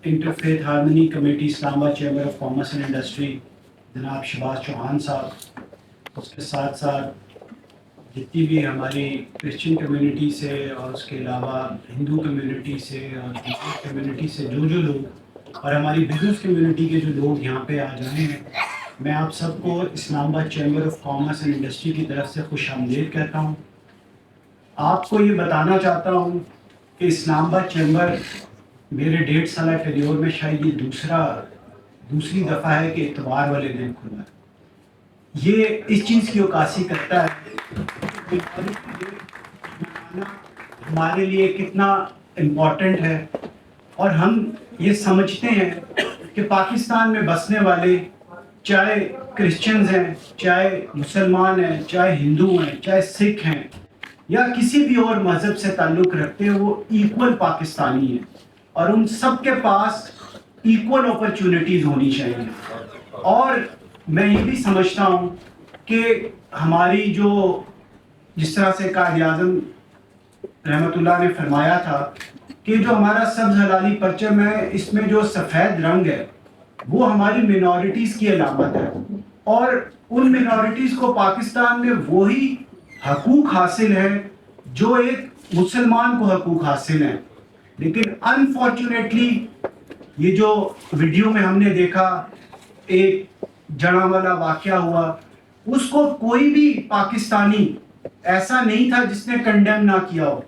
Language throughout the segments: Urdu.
انٹرفیتھ ہارمنی کمیٹی اسلام آباد chamber of commerce and industry جناب شہباز چوہان صاحب، اس کے ساتھ ساتھ جتنی بھی ہماری کرسچن کمیونٹی سے اور اس کے علاوہ ہندو کمیونٹی سے اور مسلم کمیونٹی سے جو لوگ اور ہماری بزنس کمیونٹی کے جو لوگ یہاں پہ آ جائے ہیں، میں آپ سب کو اسلام آباد chamber of commerce and industry کی طرف سے خوش آمدید کہتا ہوں۔ آپ کو یہ بتانا چاہتا ہوں کہ اسلام آباد چیمبر میرے 1.5 سالہ ٹینیور میں شاید یہ دوسری دفعہ ہے کہ اتوار والے دن کھلا ہے۔ یہ اس چیز کی عکاسی کرتا ہے کہ ہمارے لیے کتنا امپورٹنٹ ہے، اور ہم یہ سمجھتے ہیں کہ پاکستان میں بسنے والے چاہے کرسچنز ہیں، چاہے مسلمان ہیں، چاہے ہندو ہیں، چاہے سکھ ہیں یا کسی بھی اور مذہب سے تعلق رکھتے ہیں، وہ ایکول پاکستانی ہیں اور ان سب کے پاس ایکول اپرچونٹیز ہونی چاہیے۔ اور میں یہ بھی سمجھتا ہوں کہ ہماری جس طرح سے قائد اعظم رحمۃ اللہ نے فرمایا تھا کہ جو ہمارا سبز ہلالی پرچم ہے، اس میں جو سفید رنگ ہے وہ ہماری مینورٹیز کی علامت ہے، اور ان مینورٹیز کو پاکستان میں وہی حقوق حاصل ہیں جو ایک مسلمان کو حقوق حاصل ہیں۔ لیکن انفارچونیٹلی یہ جو ویڈیو میں ہم نے دیکھا، ایک جڑاں والا واقعہ ہوا، اس کو کوئی بھی پاکستانی ایسا نہیں تھا جس نے کنڈیم نہ کیا ہو۔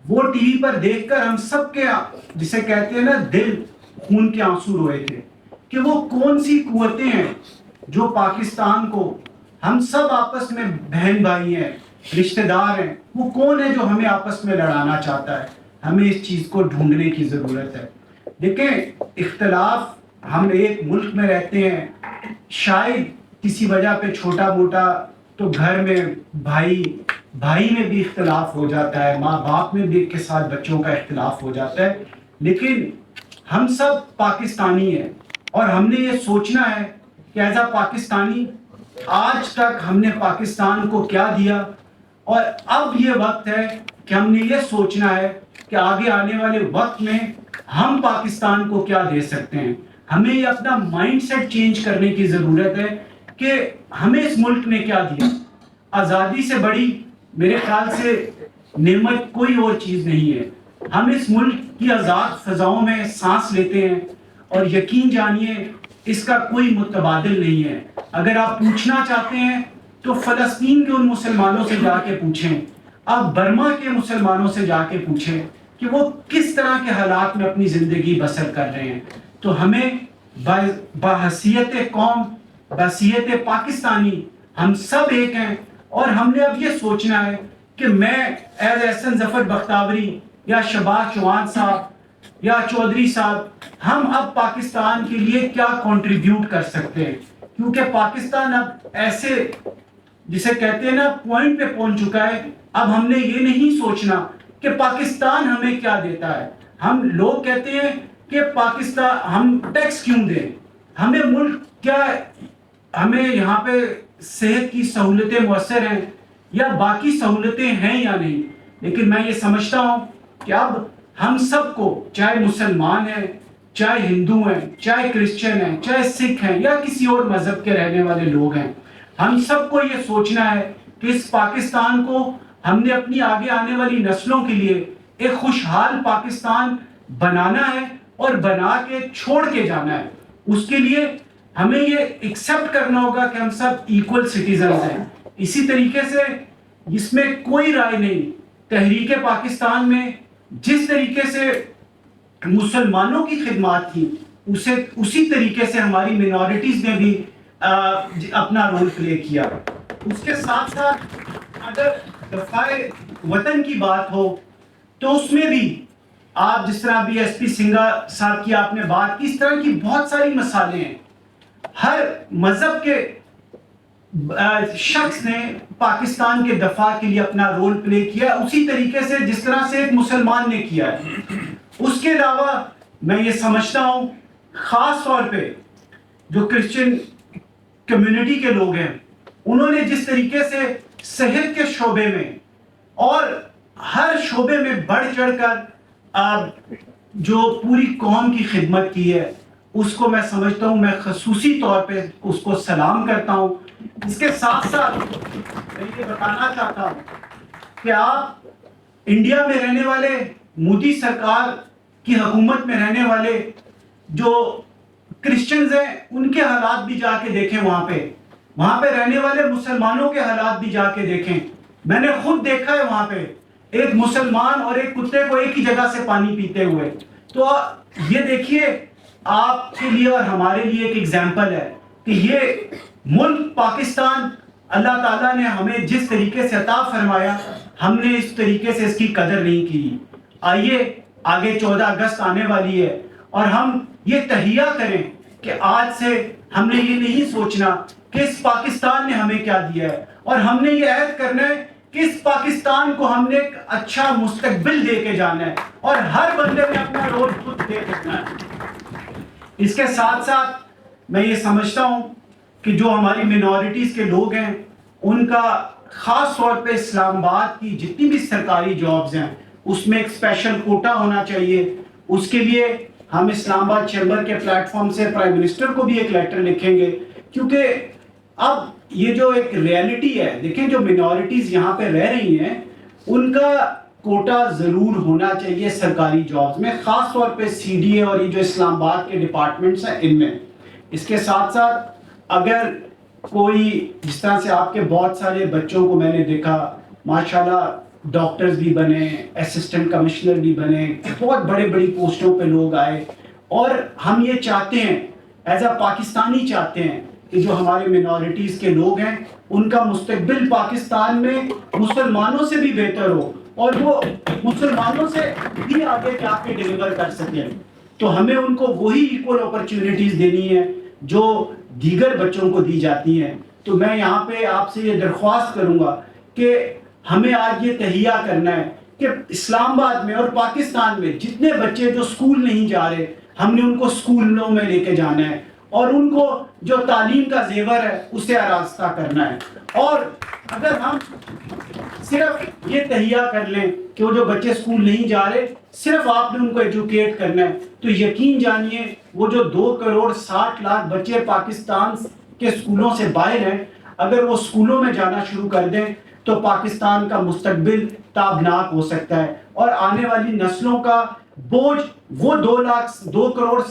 وہ ٹی وی پر دیکھ کر ہم سب کے، جسے کہتے ہیں نا، دل خون کے آنسو روئے تھے کہ وہ کون سی قوتیں ہیں جو پاکستان کو، ہم سب آپس میں بہن بھائی ہیں، رشتہ دار ہیں، وہ کون ہے جو ہمیں آپس میں لڑانا چاہتا ہے۔ ہمیں اس چیز کو ڈھونڈنے کی ضرورت ہے۔ دیکھیں، اختلاف، ہم ایک ملک میں رہتے ہیں، شاید کسی وجہ پہ چھوٹا موٹا تو گھر میں بھائی میں بھی اختلاف ہو جاتا ہے، ماں باپ میں بھی کے ساتھ بچوں کا اختلاف ہو جاتا ہے، لیکن ہم سب پاکستانی ہیں اور ہم نے یہ سوچنا ہے کہ ایز اے پاکستانی آج تک ہم نے پاکستان کو کیا دیا، اور اب یہ وقت ہے کہ ہم نے یہ سوچنا ہے کہ آگے آنے والے وقت میں ہم پاکستان کو کیا دے سکتے ہیں۔ ہمیں یہ اپنا مائنڈ سیٹ چینج کرنے کی ضرورت ہے کہ ہمیں اس ملک نے کیا دیا۔ آزادی سے بڑی میرے خیال سے نعمت کوئی اور چیز نہیں ہے۔ ہم اس ملک کی آزاد فضاؤں میں سانس لیتے ہیں، اور یقین جانیے اس کا کوئی متبادل نہیں ہے۔ اگر آپ پوچھنا چاہتے ہیں تو فلسطین کے ان مسلمانوں سے جا کے پوچھیں، آپ برما کے مسلمانوں سے جا کے پوچھیں کہ وہ کس طرح کے حالات میں اپنی زندگی بسر کر رہے ہیں۔ تو ہمیں بحیثیت قوم، بحیثیت پاکستانی، ہم سب ایک ہیں، اور ہم نے اب یہ سوچنا ہے کہ میں ایز احسن ظفر بختیوری یا شہباز چوہان صاحب یا چودھری صاحب، ہم اب پاکستان کے لیے کیا کنٹریبیوٹ کر سکتے ہیں، کیونکہ پاکستان اب ایسے، جسے کہتے ہیں نا، پوائنٹ پہ پہنچ چکا ہے۔ اب ہم نے یہ نہیں سوچنا کہ پاکستان ہمیں کیا دیتا ہے۔ ہم لوگ کہتے ہیں کہ پاکستان، ہم ٹیکس کیوں دیں، ہمیں ملک کیا، ہمیں یہاں پہ صحت کی سہولتیں میسر ہیں یا باقی سہولتیں ہیں یا نہیں۔ لیکن میں یہ سمجھتا ہوں کہ اب ہم سب کو، چاہے مسلمان ہیں، چاہے ہندو ہیں، چاہے کرسچن ہیں، چاہے سکھ ہیں یا کسی اور مذہب کے رہنے والے لوگ ہیں، ہم سب کو یہ سوچنا ہے کہ اس پاکستان کو ہم نے اپنی آگے آنے والی نسلوں کے لیے ایک خوشحال پاکستان بنانا ہے اور بنا کے چھوڑ کے جانا ہے۔ اس کے لیے ہمیں یہ ایکسیپٹ کرنا ہوگا کہ ہم سب ایکول سٹیزنز ہیں۔ اسی طریقے سے اس میں کوئی رائے نہیں، تحریک پاکستان میں جس طریقے سے مسلمانوں کی خدمات تھی، اسی طریقے سے ہماری مینورٹیز نے بھی اپنا رول پلے کیا۔ اس کے ساتھ ساتھ اگر دفاع وطن کی بات ہو تو اس میں بھی آپ، جس طرح بھی ایس پی سنگھا صاحب کی آپ نے بات کی، اس طرح کی بہت ساری مثالیں ہیں۔ ہر مذہب کے شخص نے پاکستان کے دفاع کے لیے اپنا رول پلے کیا، اسی طریقے سے جس طرح سے ایک مسلمان نے کیا ہے۔ اس کے علاوہ میں یہ سمجھتا ہوں، خاص طور پہ جو کرسچن کمیونٹی کے لوگ ہیں، انہوں نے جس طریقے سے صحت کے شعبے میں اور ہر شعبے میں بڑھ چڑھ کر جو پوری قوم کی خدمت کی ہے اس کو میں سمجھتا ہوں، میں خصوصی طور پہ اس کو سلام کرتا ہوں۔ اس کے ساتھ ساتھ میں یہ بتانا چاہتا ہوں کہ آپ انڈیا میں رہنے والے، مودی سرکار کی حکومت میں رہنے والے جو کرسچنز ہیں ان کے حالات بھی جا کے دیکھیں، وہاں پہ رہنے والے مسلمانوں کے حالات بھی جا کے دیکھیں۔ میں نے خود دیکھا ہے وہاں پہ ایک مسلمان اور ایک کتے کو ایک ہی جگہ سے پانی پیتے ہوئے۔ تو یہ دیکھیے آپ کے لیے اور ہمارے لیے ایک ایگزامپل ہے کہ یہ ملک پاکستان اللہ تعالیٰ نے ہمیں جس طریقے سے عطا فرمایا، ہم نے اس طریقے سے اس کی قدر نہیں کی۔ آئیے آگے 14 اگست آنے والی ہے اور ہم یہ تہیہ کریں کہ آج سے ہم نے یہ نہیں سوچنا کہ اس پاکستان نے ہمیں کیا دیا ہے، اور ہم نے یہ عہد کرنا ہے کہ اس پاکستان کو ہم نے ایک اچھا مستقبل دے کے جانا ہے، اور ہر بندے نے اپنا رول خود دے کرنا ہے۔ اس کے ساتھ ساتھ میں یہ سمجھتا ہوں کہ جو ہماری منورٹیز کے لوگ ہیں ان کا خاص طور پہ اسلام آباد کی جتنی بھی سرکاری جابز ہیں اس میں ایک اسپیشل کوٹا ہونا چاہیے۔ اس کے لیے ہم اسلام آباد چیمبر کے پلیٹ فارم سے پرائم منسٹر کو بھی ایک لیٹر لکھیں گے، کیونکہ اب یہ جو ایک ریئلٹی ہے، دیکھیں جو منورٹیز یہاں پہ رہ رہی ہیں ان کا کوٹا ضرور ہونا چاہیے سرکاری جابز میں، خاص طور پہ سی ڈی اے اور یہ جو اسلام آباد کے ڈپارٹمنٹس ہیں ان میں۔ اس کے ساتھ ساتھ اگر کوئی جس طرح سے آپ کے بہت سارے بچوں کو میں نے دیکھا ماشاءاللہ ڈاکٹرز بھی بنے، اسسٹنٹ کمشنر بھی بنے، بہت بڑے بڑی پوسٹوں پہ لوگ آئے، اور ہم یہ چاہتے ہیں ایز اے پاکستانی چاہتے ہیں کہ جو ہمارے منورٹیز کے لوگ ہیں ان کا مستقبل پاکستان میں مسلمانوں سے بھی بہتر ہو اور وہ مسلمانوں سے بھی آگے جا کے ڈیلیور کر سکیں۔ تو ہمیں ان کو وہی ایکول اپرچونٹیز دینی ہے جو دیگر بچوں کو دی جاتی ہیں۔ تو میں یہاں پہ آپ سے یہ درخواست کروں گا کہ ہمیں آج یہ تہیہ کرنا ہے کہ اسلام آباد میں اور پاکستان میں جتنے بچے جو اسکول نہیں جا رہے ہم نے ان کو اسکولوں میں لے کے جانا ہے، اور ان کو جو تعلیم کا زیور ہے اسے آراستہ کرنا ہے۔ اور اگر ہم صرف یہ تہیہ کر لیں کہ وہ جو بچے اسکول نہیں جا رہے صرف آپ نے ان کو ایجوکیٹ کرنا ہے، تو یقین جانیے وہ جو 2.60 کروڑ بچے پاکستان کے اسکولوں سے باہر ہیں، اگر وہ اسکولوں میں جانا شروع کر دیں تو پاکستان کا مستقبل تابناک ہو سکتا ہے، اور آنے والی نسلوں کا بوجھ وہ 2.60 کروڑ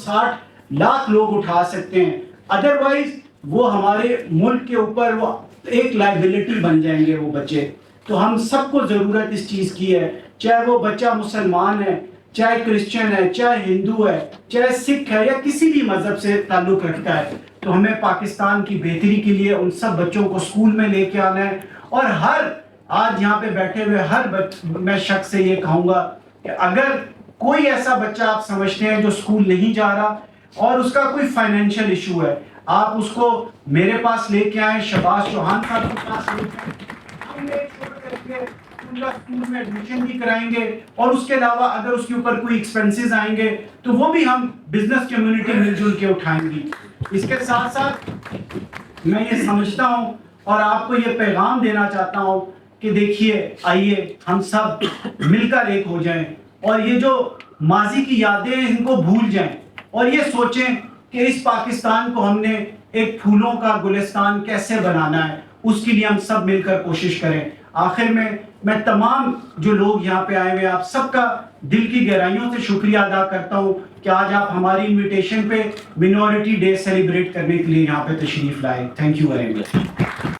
لوگ اٹھا سکتے ہیں۔ ادروائز وہ ہمارے ملک کے اوپر وہ ایک لائبلٹی بن جائیں گے وہ بچے۔ تو ہم سب کو ضرورت اس چیز کی ہے، چاہے وہ بچہ مسلمان ہے، چاہے کرسچن ہے، چاہے ہندو ہے، چاہے سکھ ہے، یا کسی بھی مذہب سے تعلق رکھتا ہے، تو ہمیں پاکستان کی بہتری کے لیے ان سب بچوں کو اسکول میں لے کے آنا ہے۔ اور آج یہاں پہ بیٹھے ہوئے میں شخص سے یہ کہوں گا کہ اگر کوئی ایسا بچہ آپ سمجھتے ہیں جو اسکول نہیں جا رہا اور اس کا کوئی فائنینشیل ایشو ہے، آپ اس کو میرے پاس لے کے آئیں، شہباز چوہان صاحب کے پاس لے کے آئیں، ہم میک شور کر کے ان کا اسکول میں ایڈمیشن بھی کرائیں گے، اور اس کے علاوہ اگر اس کے اوپر کوئی ایکسپینسز آئیں گے تو وہ بھی ہم بزنس کمیونٹی مل جل کے اٹھائیں گی۔ اس کے ساتھ ساتھ میں یہ سمجھتا ہوں اور آپ کو یہ پیغام دینا چاہتا ہوں کہ دیکھیے آئیے ہم سب مل کر ایک ہو جائیں، اور یہ جو ماضی کی یادیں ہیں ان کو بھول جائیں، اور یہ سوچیں کہ اس پاکستان کو ہم نے ایک پھولوں کا گلستان کیسے بنانا ہے، اس کے لیے ہم سب مل کر کوشش کریں۔ آخر میں تمام جو لوگ یہاں پہ آئے ہوئے آپ سب کا دل کی گہرائیوں سے شکریہ ادا کرتا ہوں کہ آج آپ ہماری انویٹیشن پہ منورٹی ڈے سیلیبریٹ کرنے کے لیے یہاں پہ تشریف لائے۔ Thank you very much.